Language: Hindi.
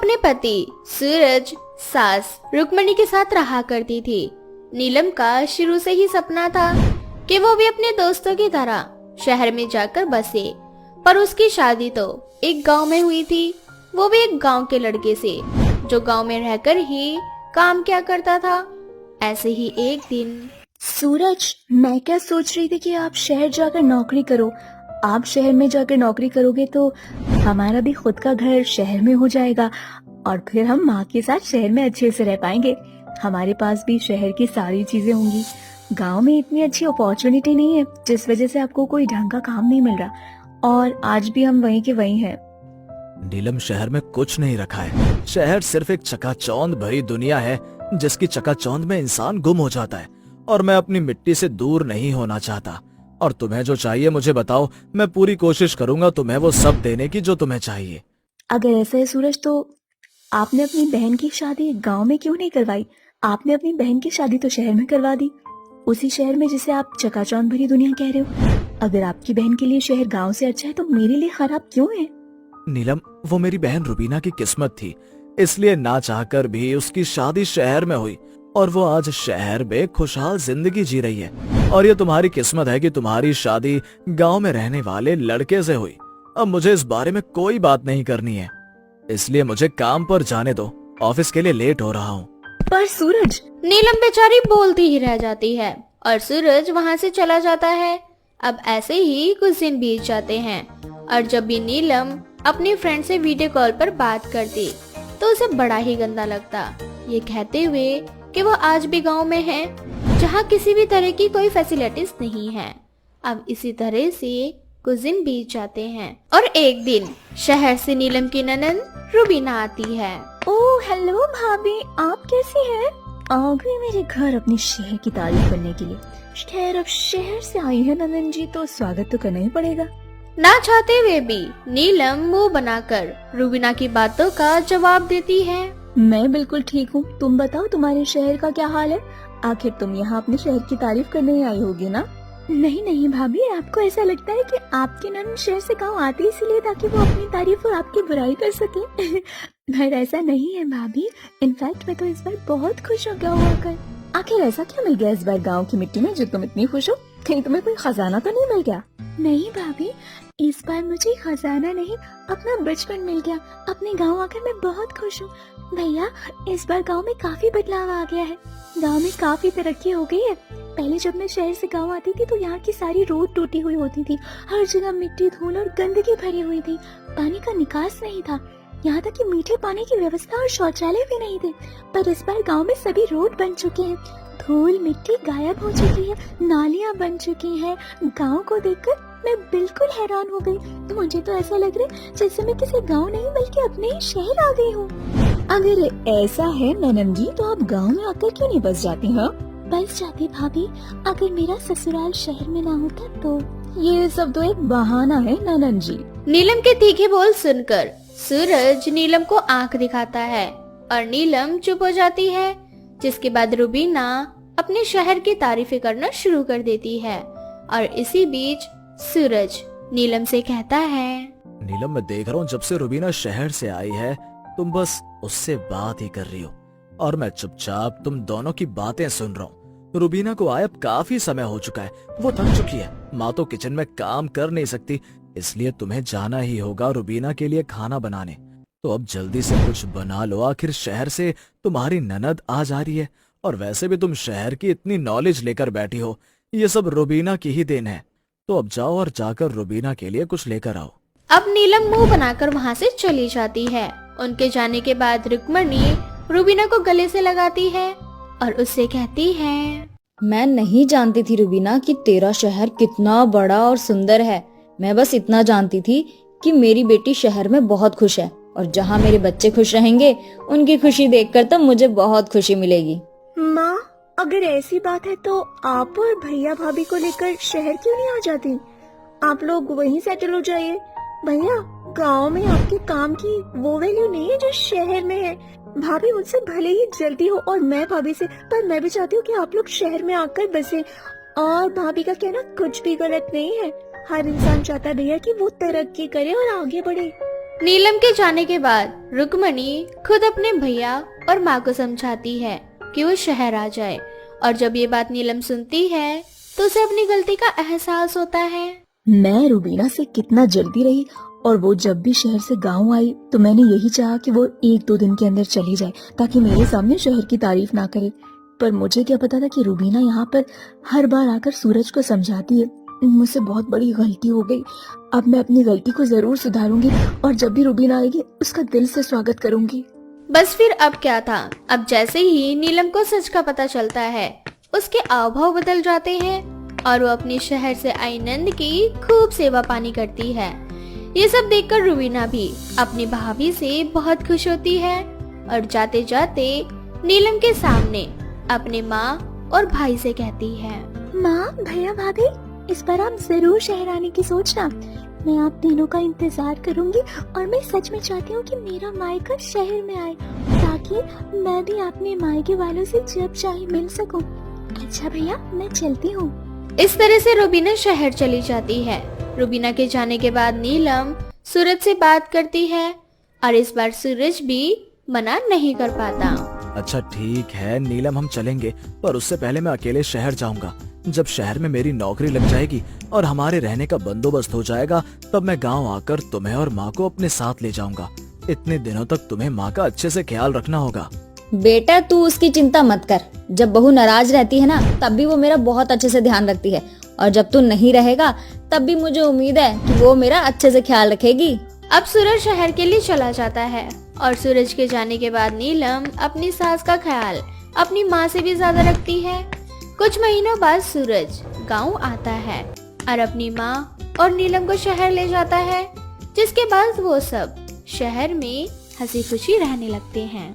अपने पति सूरज सास रुक्मणी के साथ रहा करती थी। नीलम का शुरू से ही सपना था कि वो भी अपने दोस्तों की तरह शहर में जाकर बसे, पर उसकी शादी तो एक गांव में हुई थी, वो भी एक गांव के लड़के से जो गांव में रहकर ही काम किया करता था। ऐसे ही एक दिन सूरज, मैं क्या सोच रही थी कि आप शहर जाकर नौकरी करो। आप शहर में जाकर नौकरी करोगे तो हमारा भी खुद का घर शहर में हो जाएगा और फिर हम माँ के साथ शहर में अच्छे से रह पाएंगे। हमारे पास भी शहर की सारी चीजें होंगी। गांव में इतनी अच्छी अपॉर्चुनिटी नहीं है, जिस वजह से आपको कोई ढंग का काम नहीं मिल रहा, और आज भी हम वहीं के वहीं हैं। नीलम, शहर में कुछ नहीं रखा है। शहर सिर्फ एक चकाचौंध भरी दुनिया है जिसकी चकाचौंध में इंसान गुम हो जाता है, और मैं अपनी मिट्टी से दूर नहीं होना चाहता। और तुम्हें जो चाहिए मुझे बताओ, मैं पूरी कोशिश करूंगा तुम्हें वो सब देने की जो तुम्हें चाहिए। अगर ऐसा है सूरज, तो आपने अपनी बहन की शादी गांव में क्यों नहीं करवाई? आपने अपनी बहन की शादी तो शहर में करवा दी, उसी शहर में जिसे आप चकाचौंध भरी दुनिया कह रहे हो। अगर आपकी बहन के लिए शहर गांव से अच्छा है तो मेरे लिए खराब क्यों है? नीलम, वो मेरी बहन रुबीना की किस्मत थी, इसलिए ना चाहकर भी उसकी शादी शहर में हुई और वो आज शहर में खुशहाल जिंदगी जी रही है। और ये तुम्हारी किस्मत है कि तुम्हारी शादी गांव में रहने वाले लड़के से हुई। अब मुझे इस बारे में कोई बात नहीं करनी है, इसलिए मुझे काम पर जाने दो। ऑफिस के लिए लेट हो रहा हूँ। पर सूरज, नीलम बेचारी बोलती ही रह जाती है और सूरज वहाँ से चला जाता है। अब ऐसे ही कुछ दिन बीत जाते हैं और जब भी नीलम अपनी फ्रेंड से वीडियो कॉल पर बात करती तो उसे बड़ा ही गंदा लगता, ये कहते हुए कि वो आज भी गांव में है जहां किसी भी तरह की कोई फैसिलिटीज नहीं है। अब इसी तरह से कुछ दिन बीत जाते हैं और एक दिन शहर से नीलम की ननद रुबीना आती है। ओह हेलो भाभी, आप कैसी हैं? आ गई मेरे घर अपने शहर की तारीफ करने के लिए। खैर, अब शहर से आई है नंदन जी तो स्वागत तो करना ही पड़ेगा। ना चाहते हुए भी नीलम मुंह बनाकर रुबीना की बातों का जवाब देती है। मैं बिल्कुल ठीक हूँ, तुम बताओ तुम्हारे शहर का क्या हाल है? आखिर तुम यहाँ अपने शहर की तारीफ करने ही आई होगी ना? नहीं नहीं भाभी, आपको ऐसा लगता है कि आपकी ननद शहर से गाँव आती इसलिए ताकि वो अपनी तारीफ और आपकी बुराई कर सके। पर ऐसा नहीं है भाभी, इनफैक्ट मैं तो इस बार बहुत खुश हो गया हूँ आकर। आखिर ऐसा क्या मिल गया इस बार गाँव की मिट्टी में जो तुम इतनी खुश हो? कहीं तुम्हें कोई खजाना तो नहीं मिल गया? नहीं भाभी, इस बार मुझे खजाना नहीं अपना बचपन मिल गया। अपने गांव आकर मैं बहुत खुश हूँ। भैया, इस बार गांव में काफी बदलाव आ गया है। गांव में काफी तरक्की हो गई है। पहले जब मैं शहर से गांव आती थी तो यहाँ की सारी रोड टूटी हुई होती थी, हर जगह मिट्टी, धूल और गंदगी भरी हुई थी। पानी का निकास नहीं था, यहाँ तक कि मीठे पानी की व्यवस्था और शौचालय भी नहीं थे। पर इस बार गांव में सभी रोड बन चुके हैं, धूल मिट्टी गायब हो चुकी है, नालियाँ बन चुकी हैं। गांव को देखकर मैं बिल्कुल हैरान हो गई। मुझे तो ऐसा लग रहा है जैसे मैं किसी गांव नहीं बल्कि अपने ही शहर आ गई हूँ। अगर ऐसा है ननन जी तो आप गांव में आकर क्यों नहीं बस जाती हैं? बस जाती भाभी, अगर मेरा ससुराल शहर में ना होता तो। ये सब तो एक बहाना है ननन जी। नीलम के तीखे बोल सुनकर सूरज नीलम को आंख दिखाता है और नीलम चुप हो जाती है, जिसके बाद रुबीना अपने शहर की तारीफें करना शुरू कर देती है। और इसी बीच सूरज नीलम से कहता है, नीलम, मैं देख रहा हूँ जब से रुबीना शहर से आई है तुम बस उससे बात ही कर रही हो और मैं चुपचाप तुम दोनों की बातें सुन रहा हूँ। रुबीना को आए अब काफी समय हो चुका है, वो थक चुकी है। माँ तो किचन में काम कर नहीं सकती, इसलिए तुम्हें जाना ही होगा रुबीना के लिए खाना बनाने। तो अब जल्दी से कुछ बना लो, आखिर शहर से तुम्हारी ननद आ जा रही है और वैसे भी तुम शहर की इतनी नॉलेज लेकर बैठी हो, ये सब रुबीना की ही देन है। तो अब जाओ और जाकर रुबीना के लिए कुछ लेकर आओ। अब नीलम मुंह बनाकर वहाँ से चली जाती है। उनके जाने के बाद रुक्मणी रुबीना को गले से लगाती है और उससे कहती है, मैं नहीं जानती थी रुबीना कि तेरा शहर कितना बड़ा और सुंदर है। मैं बस इतना जानती थी कि मेरी बेटी शहर में बहुत खुश है और जहाँ मेरे बच्चे खुश रहेंगे उनकी खुशी देखकर तो मुझे बहुत खुशी मिलेगी। माँ, अगर ऐसी बात है तो आप और भैया भाभी को लेकर शहर क्यों नहीं आ जाती? आप लोग वहीं सेटल हो जाइए। भैया, गांव में आपके काम की वो वैल्यू नहीं है जो शहर में है। भाभी मुझसे भले ही जलती हो और मैं भाभी से, पर मैं भी चाहती हूँ कि आप लोग शहर में आकर बसे। और भाभी का कहना कुछ भी गलत नहीं है। हर इंसान चाहता है भैया कि वो तरक्की करे और आगे बढ़े। नीलम के जाने के बाद रुक्मणी खुद अपने भैया और माँ को समझाती है कि वो शहर आ जाए, और जब ये बात नीलम सुनती है तो उसे अपनी गलती का एहसास होता है। मैं रुबीना से कितना जल्दी रही, और वो जब भी शहर से गांव आई तो मैंने यही चाहा कि वो 1-2 दिन के अंदर चली जाए ताकि मेरे सामने शहर की तारीफ ना करे। पर मुझे क्या पता था कि रुबीना यहाँ पर हर बार आकर सूरज को समझाती है। मुझसे बहुत बड़ी गलती हो गई। अब मैं अपनी गलती को जरूर सुधारूंगी और जब भी रुबीना आएगी उसका दिल से स्वागत करूंगी। बस फिर अब क्या था, अब जैसे ही नीलम को सच का पता चलता है उसके हाव भाव बदल जाते हैं और वो अपने शहर से आई नंद की खूब सेवा पानी करती है। ये सब देखकर रुबीना भी अपनी भाभी से बहुत खुश होती है और जाते जाते नीलम के सामने अपने माँ और भाई से कहती है, माँ, भैया, भाभी, इस बार आप जरूर शहर आने की सोचना। मैं आप तीनों का इंतजार करूंगी और मैं सच में चाहती हूँ कि मेरा मायका शहर में आए ताकि मैं भी अपने मायके वालों से जब चाहे मिल सकूं। अच्छा भैया, मैं चलती हूँ। इस तरह से रुबीना शहर चली जाती है। रुबीना के जाने के बाद नीलम सूरज से बात करती है और इस बार सूरज भी मना नहीं कर पाता। अच्छा ठीक है नीलम, हम चलेंगे, पर उससे पहले मैं अकेले शहर जाऊंगा। जब शहर में मेरी नौकरी लग जाएगी और हमारे रहने का बंदोबस्त हो जाएगा तब मैं गांव आकर तुम्हें और माँ को अपने साथ ले जाऊंगा। इतने दिनों तक तुम्हें माँ का अच्छे से ख्याल रखना होगा। बेटा तू उसकी चिंता मत कर, जब बहू नाराज रहती है ना तब भी वो मेरा बहुत अच्छे से ध्यान रखती है, और जब तू नहीं रहेगा तब भी मुझे उम्मीद है कि वो मेरा अच्छे से ख्याल रखेगी। अब सूरज शहर के लिए चला जाता है और सूरज के जाने के बाद नीलम अपनी सास का ख्याल अपनी माँ से भी ज्यादा रखती है। कुछ महीनों बाद सूरज गांव आता है और अपनी माँ और नीलम को शहर ले जाता है, जिसके बाद वो सब शहर में हंसी खुशी रहने लगते हैं।